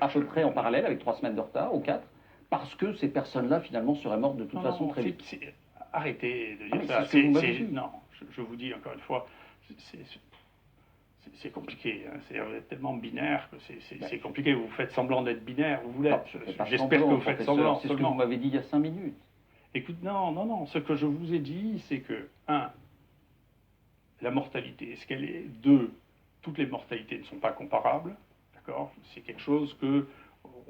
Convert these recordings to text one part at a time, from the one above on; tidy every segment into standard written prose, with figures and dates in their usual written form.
à peu près en parallèle, avec 3 semaines de retard, ou 4, parce que ces personnes-là, finalement, seraient mortes de toute façon très vite. Arrêtez de Ah, dire mais ça. c'est ce que vous m'avez dit. Non, je vous dis encore une fois, c'est compliqué. Hein. Vous êtes tellement binaire que c'est compliqué. Vous faites semblant d'être binaire, vous l'êtes. J'espère que vous faites semblant. C'est ce que vous m'avez dit il y a 5 minutes. Écoute, non. Ce que je vous ai dit, c'est que, 1, la mortalité, est-ce qu'elle est 2, toutes les mortalités ne sont pas comparables. D'accord. C'est quelque chose que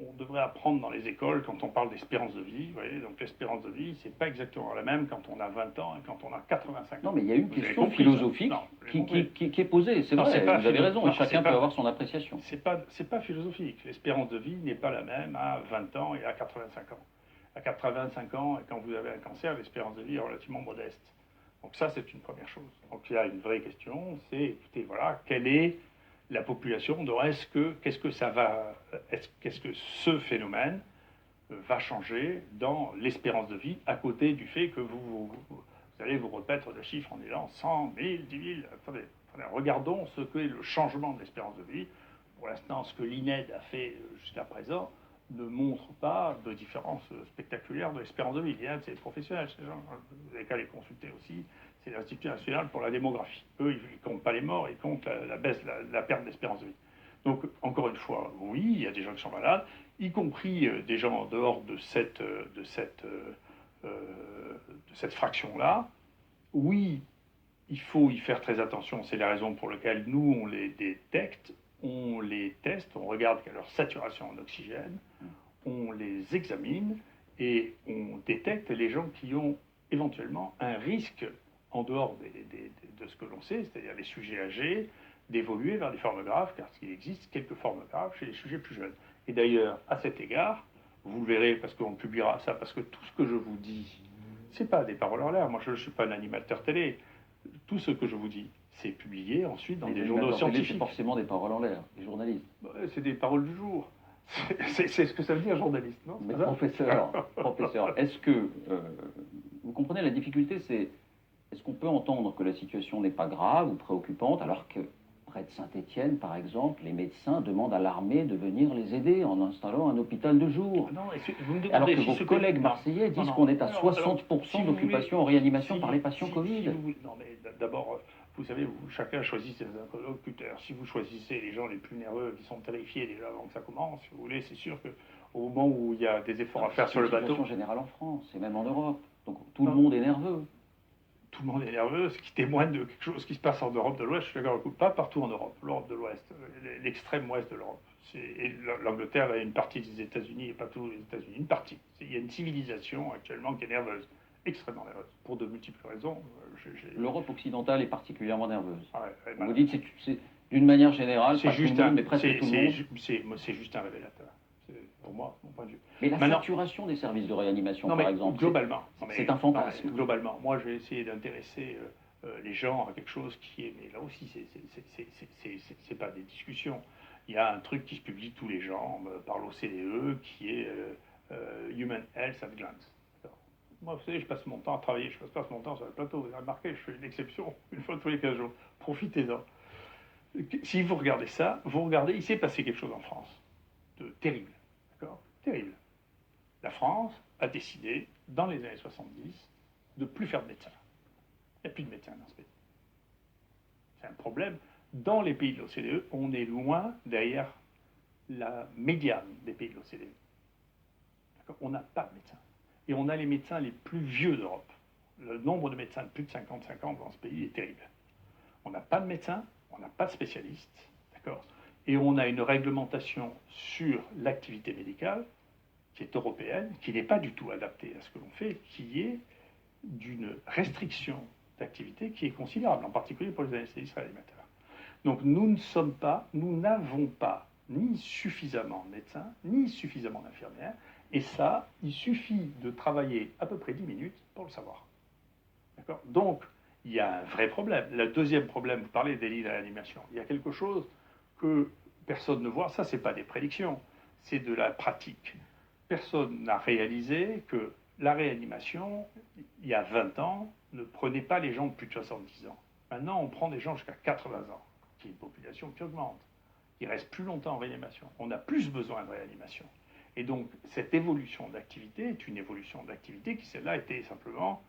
on devrait apprendre dans les écoles quand on parle d'espérance de vie. Vous voyez, donc l'espérance de vie, c'est pas exactement la même quand on a 20 ans et quand on a 85 ans. Non, mais il y a une question philosophique qui est posée. C'est vrai, vous avez raison, et chacun peut avoir son appréciation. C'est pas philosophique. L'espérance de vie n'est pas la même à 20 ans et à 85 ans. À 85 ans, et quand vous avez un cancer, l'espérance de vie est relativement modeste. Donc ça, c'est une première chose. Donc il y a une vraie question, c'est, écoutez, voilà, quelle est la population, qu'est-ce que ce phénomène va changer dans l'espérance de vie, à côté du fait que vous allez vous repaître le chiffre en disant 100 000, 10 000. Attendez, regardons ce qu'est le changement de l'espérance de vie. Pour l'instant, ce que l'INED a fait jusqu'à présent ne montre pas de différence spectaculaire de l'espérance de vie. L'INED, c'est les professionnels, ces gens. Vous n'avez qu'à les consulter aussi. C'est l'Institut national pour la démographie. Eux, ils ne comptent pas les morts, ils comptent la perte d'espérance de vie. Donc, encore une fois, oui, il y a des gens qui sont malades, y compris des gens en dehors de cette fraction-là. Oui, il faut y faire très attention. C'est la raison pour laquelle nous, on les détecte, on les teste, on regarde leur saturation en oxygène, on les examine et on détecte les gens qui ont éventuellement un risque en dehors de ce que l'on sait, c'est-à-dire les sujets âgés, d'évoluer vers des formes graves, car il existe quelques formes graves chez les sujets plus jeunes. Et d'ailleurs, à cet égard, vous le verrez, parce qu'on publiera ça, parce que tout ce que je vous dis, c'est pas des paroles en l'air. Moi, je ne suis pas un animateur télé. Tout ce que je vous dis, c'est publié ensuite dans des journaux scientifiques. C'est forcément des paroles en l'air, les journalistes. C'est des paroles du jour. C'est ce que ça veut dire, journaliste, non? Mais professeur, est-ce que vous comprenez la difficulté, est-ce qu'on peut entendre que la situation n'est pas grave ou préoccupante, alors que près de Saint-Étienne, par exemple, les médecins demandent à l'armée de venir les aider en installant un hôpital de jour. Non, alors que vos collègues marseillais disent qu'on est à 60% d'occupation en réanimation par les patients Covid. Non, mais d'abord, vous savez, chacun choisit ses interlocuteurs. Si vous choisissez les gens les plus nerveux, qui sont terrifiés déjà avant que ça commence, si vous voulez, c'est sûr qu'au moment où il y a des efforts à faire sur le bateau... C'est une situation générale en France, et même en Europe. Donc tout le monde est nerveux. Tout le monde est nerveux, ce qui témoigne de quelque chose qui se passe en Europe de l'Ouest. Je suis d'accord, pas partout en Europe, l'Europe de l'Ouest, l'extrême ouest de l'Europe. Et l'Angleterre est une partie des États-Unis et pas tous les États-Unis, une partie. Il y a une civilisation actuellement qui est nerveuse, extrêmement nerveuse, pour de multiples raisons. L'Europe occidentale est particulièrement nerveuse. Ouais, vous dites c'est d'une manière générale, pas tout le monde, mais presque tout le monde. C'est juste un révélateur. Pour moi, mon point de vue. Mais la saturation des services de réanimation, par exemple, globalement, c'est un fantasme. Globalement, moi, j'ai essayé d'intéresser les gens à quelque chose qui est, mais là aussi, c'est pas des discussions. Il y a un truc qui se publie tous les ans par l'OCDE qui est Human Health at Glance. Moi, vous savez, je passe mon temps à travailler, je passe pas mon temps sur le plateau. Vous avez remarqué, je fais une exception une fois tous les 15 jours. Profitez-en. Si vous regardez ça, il s'est passé quelque chose en France de terrible. D'accord ? Terrible. La France a décidé, dans les années 70, de ne plus faire de médecins. Il n'y a plus de médecins dans ce pays. C'est un problème. Dans les pays de l'OCDE, on est loin derrière la médiane des pays de l'OCDE. On n'a pas de médecins. Et on a les médecins les plus vieux d'Europe. Le nombre de médecins de plus de 55 ans dans ce pays est terrible. On n'a pas de médecins, on n'a pas de spécialistes, d'accord ? Et on a une réglementation sur l'activité médicale qui est européenne, qui n'est pas du tout adaptée à ce que l'on fait, qui est d'une restriction d'activité qui est considérable, en particulier pour les anesthésistes réanimateurs. Donc nous n'avons pas ni suffisamment de médecins, ni suffisamment d'infirmières, et ça, il suffit de travailler à peu près 10 minutes pour le savoir. D'accord ? Donc, il y a un vrai problème. Le deuxième problème, vous parlez des lits de réanimation. Il y a quelque chose que personne ne voit, ça c'est pas des prédictions, c'est de la pratique. Personne n'a réalisé que la réanimation, il y a 20 ans, ne prenait pas les gens de plus de 70 ans. Maintenant, on prend des gens jusqu'à 80 ans, qui est une population qui augmente. ils restent plus longtemps en réanimation. On a plus besoin de réanimation. Et donc, cette évolution d'activité est une évolution d'activité qui, celle-là, était simplement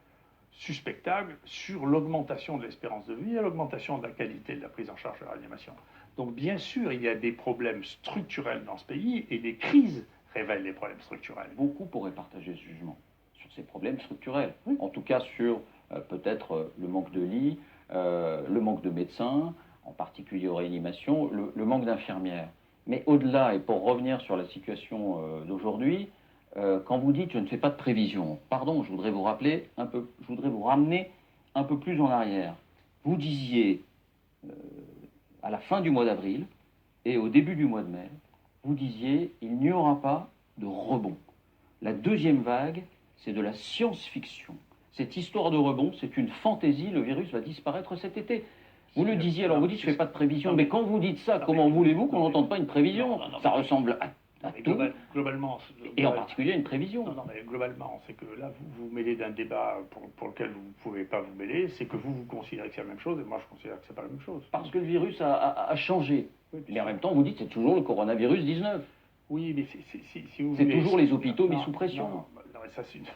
suspectable sur l'augmentation de l'espérance de vie et l'augmentation de la qualité de la prise en charge de la réanimation. Donc, bien sûr, il y a des problèmes structurels dans ce pays et des crises révèlent des problèmes structurels. Beaucoup pourraient partager ce jugement sur ces problèmes structurels. Oui. En tout cas, sur peut-être le manque de lits, le manque de médecins, en particulier aux réanimations, le manque d'infirmières. Mais au-delà, et pour revenir sur la situation d'aujourd'hui, quand vous dites je ne fais pas de prévision, pardon, je voudrais vous ramener un peu plus en arrière. Vous disiez à la fin du mois d'avril et au début du mois de mai, vous disiez il n'y aura pas de rebond. La deuxième vague, c'est de la science-fiction. Cette histoire de rebond, c'est une fantaisie, le virus va disparaître cet été. Vous le disiez, alors vous dites je ne fais pas de prévision, mais quand vous dites ça, comment voulez-vous qu'on n'entende pas une prévision? Ça ressemble à tout, globalement, et en particulier à une prévision. Non, mais globalement, c'est que là, vous vous mêlez d'un débat pour lequel vous ne pouvez pas vous mêler, c'est que vous considérez que c'est la même chose, et moi je considère que c'est pas la même chose. Parce que le virus a changé. Oui, mais en même temps, vous dites c'est toujours le coronavirus 19. Oui, mais si vous c'est voulez... toujours les hôpitaux mis sous pression.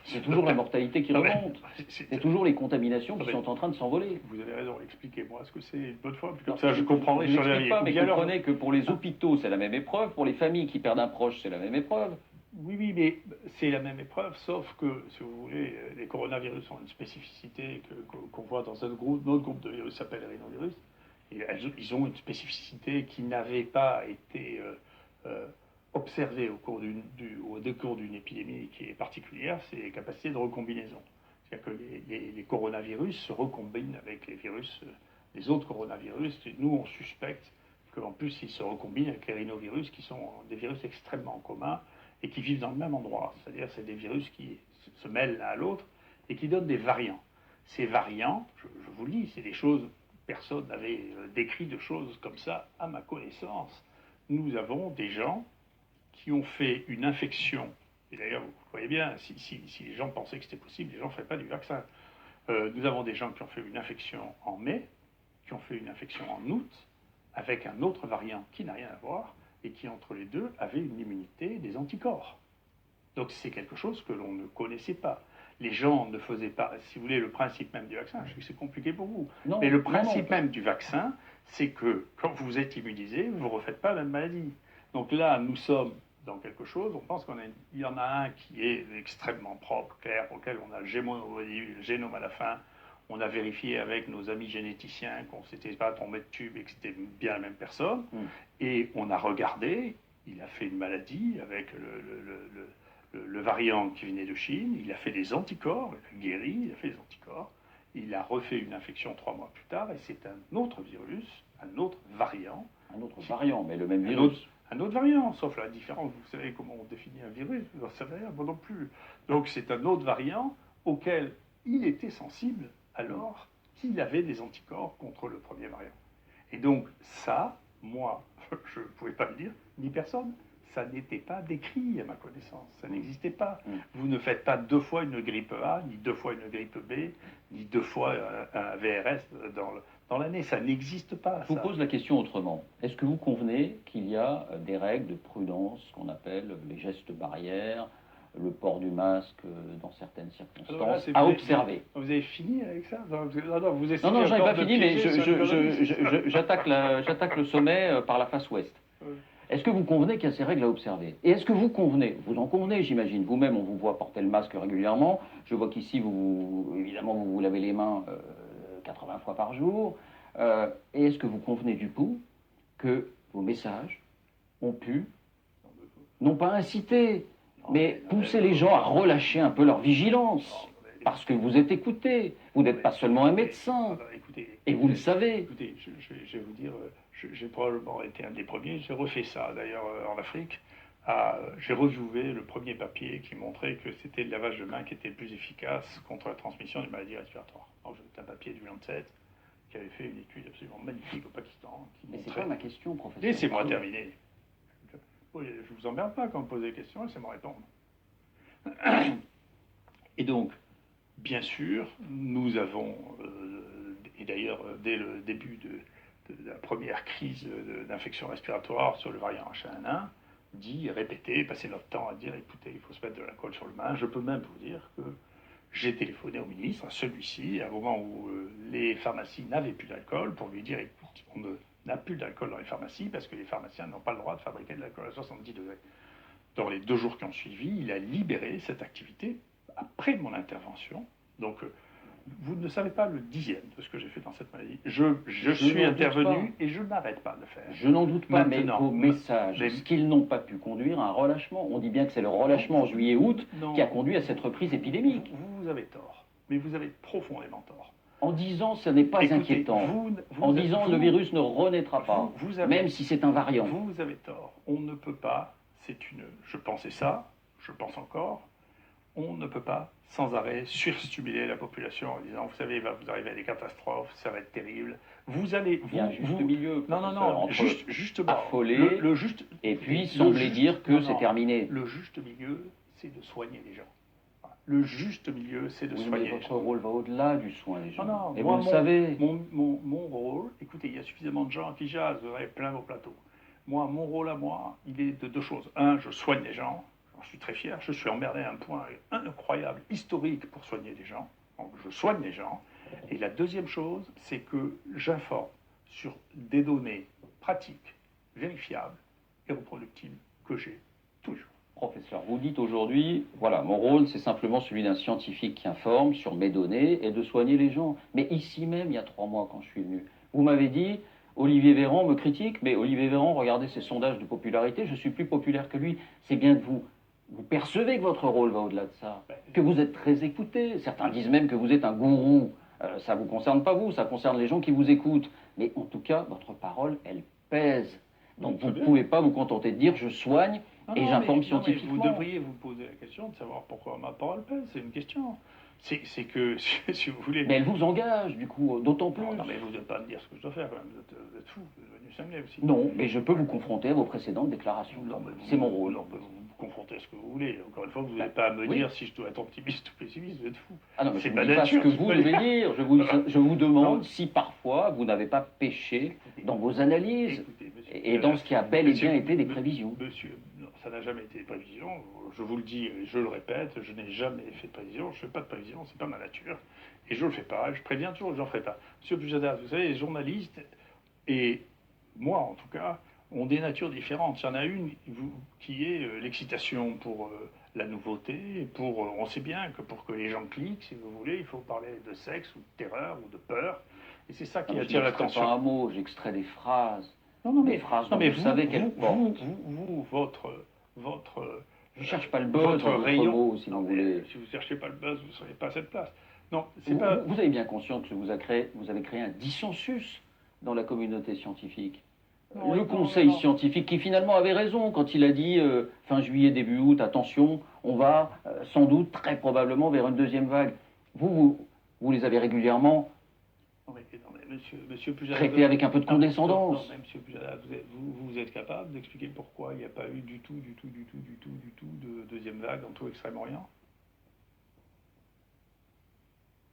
C'est toujours la mortalité qui remonte. C'est toujours les contaminations qui sont en train de s'envoler. Vous avez raison, expliquez-moi ce que c'est une bonne fois, comme ça je comprendrai. Je n'explique pas, mais comprenez que pour les hôpitaux, c'est la même épreuve, pour les familles qui perdent un proche, c'est la même épreuve. Oui, mais c'est la même épreuve, sauf que, si vous voulez, les coronavirus ont une spécificité qu'on voit dans notre groupe de virus s'appelle rhinovirus, et ils ont une spécificité qui n'avait pas été observée au cours d'une épidémie qui est particulière, c'est les capacités de recombinaison. C'est-à-dire que les coronavirus se recombinent avec les autres coronavirus, et nous on suspecte qu'en plus ils se recombinent avec les rhinovirus qui sont des virus extrêmement communs et qui vivent dans le même endroit. C'est-à-dire c'est des virus qui se mêlent l'un à l'autre et qui donnent des variants. Ces variants, je vous le dis, c'est des choses, personne n'avait décrit de choses comme ça à ma connaissance. Nous avons des gens qui ont fait une infection, et d'ailleurs vous voyez bien, si les gens pensaient que c'était possible, les gens ne feraient pas du vaccin. Nous avons des gens qui ont fait une infection en mai, qui ont fait une infection en août, avec un autre variant qui n'a rien à voir, et qui, entre les deux, avait une immunité des anticorps. Donc c'est quelque chose que l'on ne connaissait pas. Les gens ne faisaient pas, si vous voulez, le principe même du vaccin, je sais que c'est compliqué pour vous, non, mais le principe même du vaccin, c'est que quand vous êtes immunisé, vous ne refaites pas la même maladie. Donc là, nous sommes dans quelque chose, on pense qu'il y en a un qui est extrêmement propre, clair, auquel on a le génome à la fin. On a vérifié avec nos amis généticiens qu'on ne s'était pas tombé de tube et que c'était bien la même personne. Et on a regardé, il a fait une maladie avec le variant qui venait de Chine, il a fait des anticorps, il a guéri, il a fait des anticorps, il a refait une infection 3 mois plus tard, et c'est un autre virus, un autre variant. Un autre variant, mais le même virus. Un autre variant, sauf la différence, vous savez comment on définit un virus, vous n'en savez rien, moi non plus. Donc c'est un autre variant auquel il était sensible alors qu'il avait des anticorps contre le premier variant. Et donc ça, moi, je ne pouvais pas le dire, ni personne. Ça n'était pas décrit à ma connaissance, ça n'existait pas. Vous ne faites pas 2 fois une grippe A, ni 2 fois une grippe B, ni 2 fois un VRS dans l'année, ça n'existe pas. Je vous pose la question autrement. Est-ce que vous convenez qu'il y a des règles de prudence, qu'on appelle les gestes barrières, le port du masque dans certaines circonstances, à observer? Vous avez fini avec ça? Non, je n'avais pas fini, mais j'attaque le sommet par la face ouest. Est-ce que vous convenez qu'il y a ces règles à observer? Et est-ce que vous convenez, vous en convenez, j'imagine, vous-même, on vous voit porter le masque régulièrement, je vois qu'ici, évidemment, vous vous lavez les mains 80 fois par jour, et est-ce que vous convenez du coup que vos messages ont pu, non pas inciter, mais pousser les gens à relâcher un peu leur vigilance, parce que vous êtes écouté, vous n'êtes pas seulement un médecin, et vous le savez. Écoutez, je vais vous dire, j'ai probablement été un des premiers, j'ai refait ça d'ailleurs en Afrique, j'ai revu le premier papier qui montrait que c'était le lavage de mains qui était le plus efficace contre la transmission des maladies respiratoires. Donc c'est un papier du Lancet qui avait fait une étude absolument magnifique au Pakistan. Mais c'est pas ma question, professeur. Laissez-moi terminer. Je ne vous emmerde pas quand vous me posez des questions, laissez-moi répondre. Et donc, bien sûr, nous avons, et d'ailleurs dès le début de la première crise d'infection respiratoire sur le variant H1N1, dit, répété, passer notre temps à dire, écoutez, il faut se mettre de l'alcool sur le main. Je peux même vous dire que j'ai téléphoné au ministre, à celui-ci, à un moment où les pharmacies n'avaient plus d'alcool, pour lui dire, écoute, on n'a plus d'alcool dans les pharmacies parce que les pharmaciens n'ont pas le droit de fabriquer de l'alcool à 70 degrés. Dans les 2 jours qui ont suivi, il a libéré cette activité après mon intervention. Donc, vous ne savez pas le 10e de ce que j'ai fait dans cette maladie. Je suis intervenu et je n'arrête pas de le faire. Je n'en doute pas, maintenant, mais vos messages, ce qu'ils n'ont pas pu conduire à un relâchement. On dit bien que c'est le relâchement en juillet-août qui a conduit à cette reprise épidémique. Vous avez tort, mais vous avez profondément tort. En disant ce n'est pas inquiétant, en disant le virus ne renaîtra pas, même si c'est un variant. Vous avez tort. On ne peut pas, je pensais ça, je pense encore, on ne peut pas sans arrêt surstimuler la population en disant, vous savez, il va vous arriver à des catastrophes, ça va être terrible. Vous allez... Il y a un juste milieu. Non, justement. Affoler, et puis sembler dire que c'est terminé. Le juste milieu, c'est de soigner les gens. Le juste milieu, c'est de soigner les gens. Votre rôle va au-delà du soin des gens. Non, et vous le savez. Mon rôle, écoutez, il y a suffisamment de gens qui jasent, vous avez plein vos plateaux. Moi, mon rôle à moi, il est de 2 choses. Un, je soigne les gens. Je suis très fier, je suis emmerdé à un point incroyable, historique pour soigner les gens. Donc je soigne les gens. Et la deuxième chose, c'est que j'informe sur des données pratiques, vérifiables et reproductibles que j'ai tous les jours. Professeur, vous dites aujourd'hui, voilà, mon rôle c'est simplement celui d'un scientifique qui informe sur mes données et de soigner les gens. Mais ici même, il y a 3 mois quand je suis venu, vous m'avez dit, Olivier Véran me critique, mais Olivier Véran, regardez ses sondages de popularité, je suis plus populaire que lui. C'est bien que vous percevez que votre rôle va au-delà de ça, que vous êtes très écouté. Certains disent même que vous êtes un gourou. Ça ne vous concerne pas vous, ça concerne les gens qui vous écoutent. Mais en tout cas, votre parole, elle pèse. Donc vous ne pouvez pas vous contenter de dire « je soigne » et j'informe scientifiquement. Vous devriez vous poser la question de savoir pourquoi ma parole pèse. C'est une question. C'est que, si vous voulez... Mais elle vous engage, du coup, d'autant plus. Non, mais vous ne devez pas me dire ce que je dois faire, quand même. Vous êtes fou, vous êtes devenu cinglé aussi. Non, mais je peux vous confronter à vos précédentes déclarations. C'est mon rôle. Non, vous confronter à ce que vous voulez. Encore une fois, vous n'avez pas à me dire si je dois être optimiste ou pessimiste, vous êtes fou. Ah non, mais je ne dis pas ce que vous devez dire. Je vous demande si parfois vous n'avez pas péché dans vos analyses et dans ce qui a bel et bien été des prévisions. Monsieur, non, ça n'a jamais été des prévisions. Je vous le dis et je le répète, je n'ai jamais fait de prévision. Je ne fais pas de prévision, c'est pas ma nature. Et je ne le fais pas. Je préviens toujours que je n'en ferai pas. Monsieur Pujadas, vous savez, les journalistes, et moi en tout cas, ont des natures différentes. Il y en a une qui est l'excitation pour la nouveauté. On sait bien que pour que les gens cliquent, si vous voulez, il faut parler de sexe ou de terreur ou de peur. Et c'est ça qui attire l'attention. Je n'extrais pas un mot, j'extrais des phrases. Des phrases dont vous savez qu'elles portent. Je ne cherche pas le buzz dans votre mot, si vous voulez. Si vous ne cherchez pas le buzz, vous ne serez pas à cette place. Non, vous avez bien conscience que vous avez créé un dissensus dans la communauté scientifique. Le conseil scientifique qui finalement avait raison quand il a dit fin juillet, début août, attention, on va sans doute très probablement vers une deuxième vague. Vous les avez régulièrement traités avec un peu de condescendance. Non, mais monsieur Pujadas, vous êtes capable d'expliquer pourquoi il n'y a pas eu du tout de deuxième vague dans tout Extrême-Orient?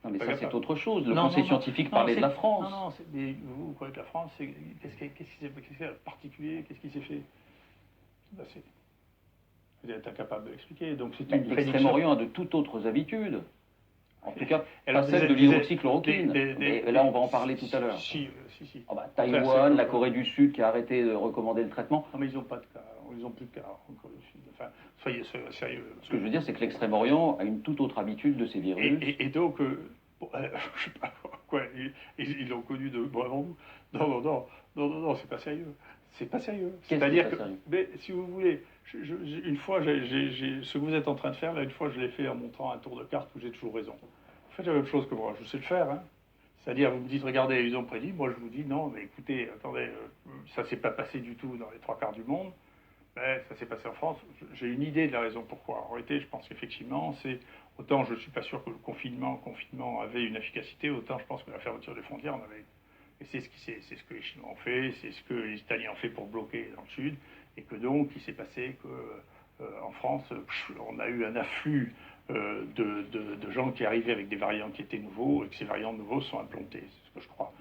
Non, mais ça, c'est autre chose. Le conseil scientifique parlait de la France. Non, mais vous croyez que la France, qu'est-ce qui s'est fait particulier? Qu'est-ce qui s'est fait? Vous êtes incapable de l'expliquer. Donc c'est une prédiction. L'extrême-orient a de toutes autres habitudes. En tout cas, pas celle de l'hydroxychloroquine. Et là, on va en parler tout à l'heure. Si. Taïwan, la Corée du Sud qui a arrêté de recommander le traitement. Non, mais ils n'ont pas de cas. Ils n'ont plus de cas en Corée du Sud. Enfin, soyez sérieux. Ce que je veux dire, c'est que l'Extrême-Orient a une toute autre habitude de ces virus. Et donc, je ne sais pas quoi, ils l'ont connu de bon avant vous. Non, c'est pas sérieux. C'est pas sérieux. C'est-à-dire que, mais, si vous voulez, une fois, ce que vous êtes en train de faire, là, une fois, je l'ai fait en montrant un tour de carte où j'ai toujours raison. Vous faites la même chose que moi, je sais le faire. Hein. C'est-à-dire, vous me dites, regardez, ils ont prédit. Moi, je vous dis, non, mais écoutez, attendez, ça s'est pas passé du tout dans les 3/4 du monde. Mais ça s'est passé en France. J'ai une idée de la raison pourquoi. En réalité, je pense qu'effectivement, autant je ne suis pas sûr que le confinement avait une efficacité, autant je pense que la fermeture des frontières en avait. Et c'est ce que les Chinois ont fait, c'est ce que les Italiens ont fait pour bloquer dans le Sud, et que donc il s'est passé que en France, on a eu un afflux de gens qui arrivaient avec des variants qui étaient nouveaux, et que ces variants nouveaux sont implantés. C'est ce que je crois.